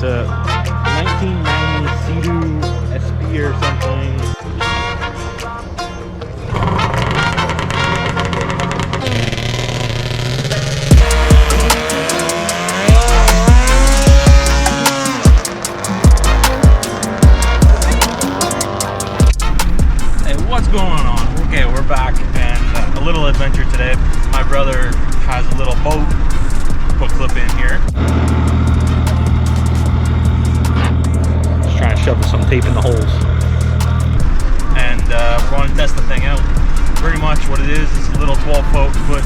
a 1990 Sea-Doo SP or something. Hey, what's going on? Okay, we're back and a little adventure today. My brother has a little boat. Put clip in here. Just trying to shove some tape in the holes. And we're going to test the thing out. Pretty much what it is a little 12-foot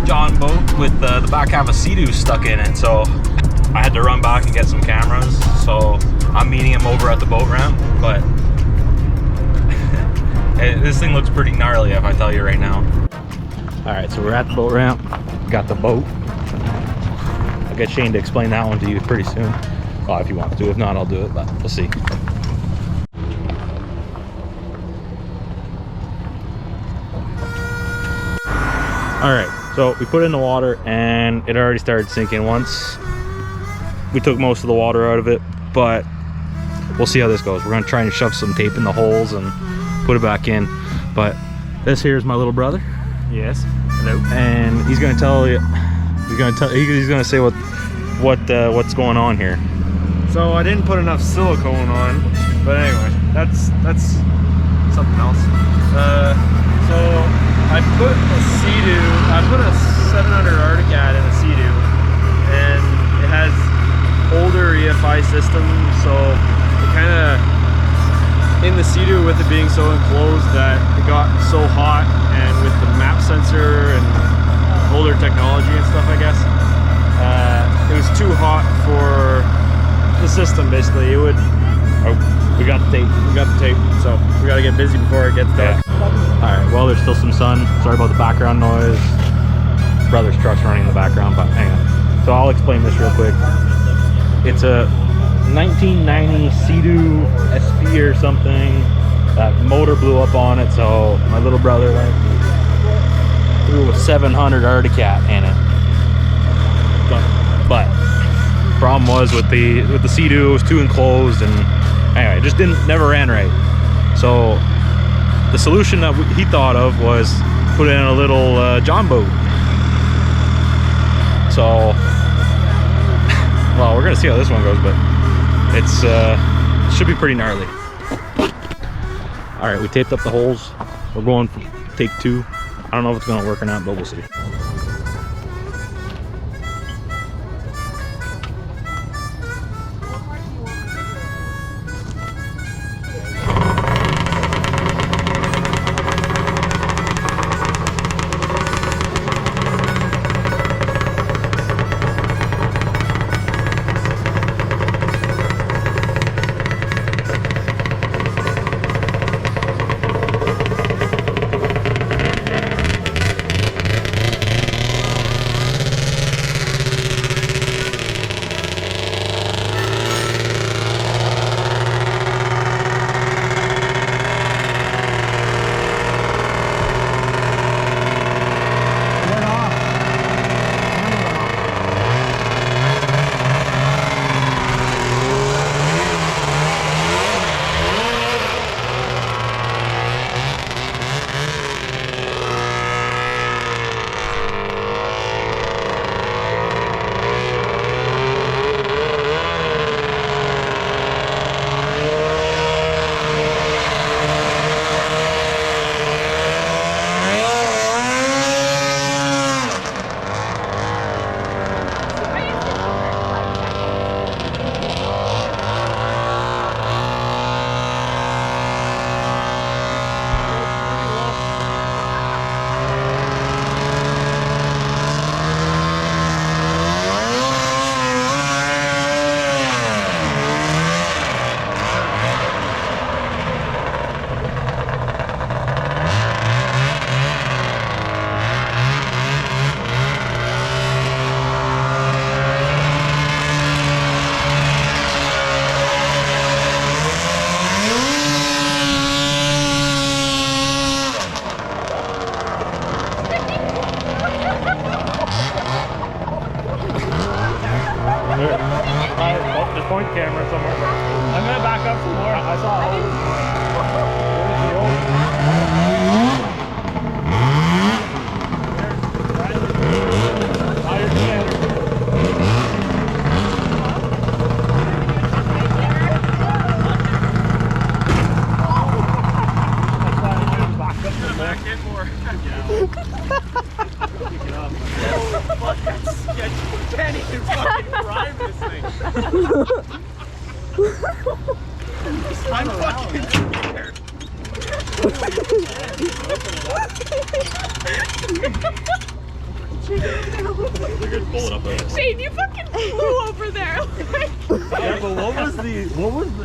John boat with the back half of Sea-Doo stuck in it. So I had to run back and get some cameras. So I'm meeting him over at the boat ramp. But this thing looks pretty gnarly if I tell you right now. Alright, so we're at the boat ramp. Got the boat. I'll get Shane to explain that one to you pretty soon. Well, if you want to. If not, I'll do it, but we'll see. Alright, so we put it in the water and it already started sinking once. We took most of the water out of it, but we'll see how this goes. We're going to try and shove some tape in the holes and put it back in. But this here is my little brother. Yes. Hello. And he's going to tell you. He's going to say what's going on here. So I didn't put enough silicone on, but anyway, that's something else. So I put a Sea-Doo. I put a 700 Arctic Cat in a Sea-Doo, and it has older EFI system, so it kind of in the Sea-Doo, with it being so enclosed, that it got so hot, and with the map sensor and older technology and stuff, I guess, it was too hot for the system. Basically, it would. Oh, we got the tape. We got the tape, so we got to get busy before it gets dark. Yeah. All right. Well, there's still some sun. Sorry about the background noise. Brother's truck's running in the background, but hang on. So I'll explain this real quick. It's a 1990 Sea-Doo SP or something. That motor blew up on it, so my little brother went threw a 700 Arctic Cat in it. But problem was with the Sea-Doo, it was too enclosed, and anyway, it just never ran right. So the solution that he thought of was put in a little John boat. So well, we're gonna see how this one goes, but it's should be pretty gnarly. All right, we taped up the holes. We're going for take 2. I don't know if it's gonna work or not, but we'll see. Just point the camera somewhere. I'm gonna back up some more. I saw Can't even fucking drive this thing. I'm fucking scared. Shane, you fucking flew over there. yeah, but what was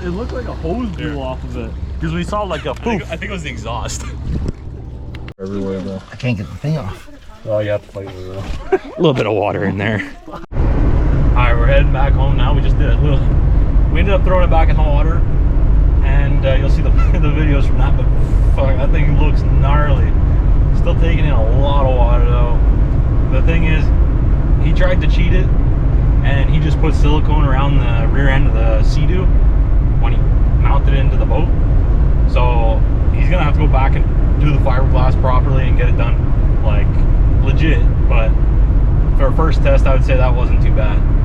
it looked like a hose blew off of it. Because we saw like a poof. I think it was the exhaust. Everywhere though. I can't get the thing off. Oh, you have to fight with it. A little bit of water in there. Alright, we're heading back home now. We just did a little. We ended up throwing it back in the water. And you'll see the videos from that. But fuck, that thing looks gnarly. Still taking in a lot of water though. The thing is, he tried to cheat it. And he just put silicone around the rear end of the Sea-Doo when he mounted it into the boat. So he's gonna have to go back and do the fiberglass properly and get it done like legit, but for a first test I would say that wasn't too bad.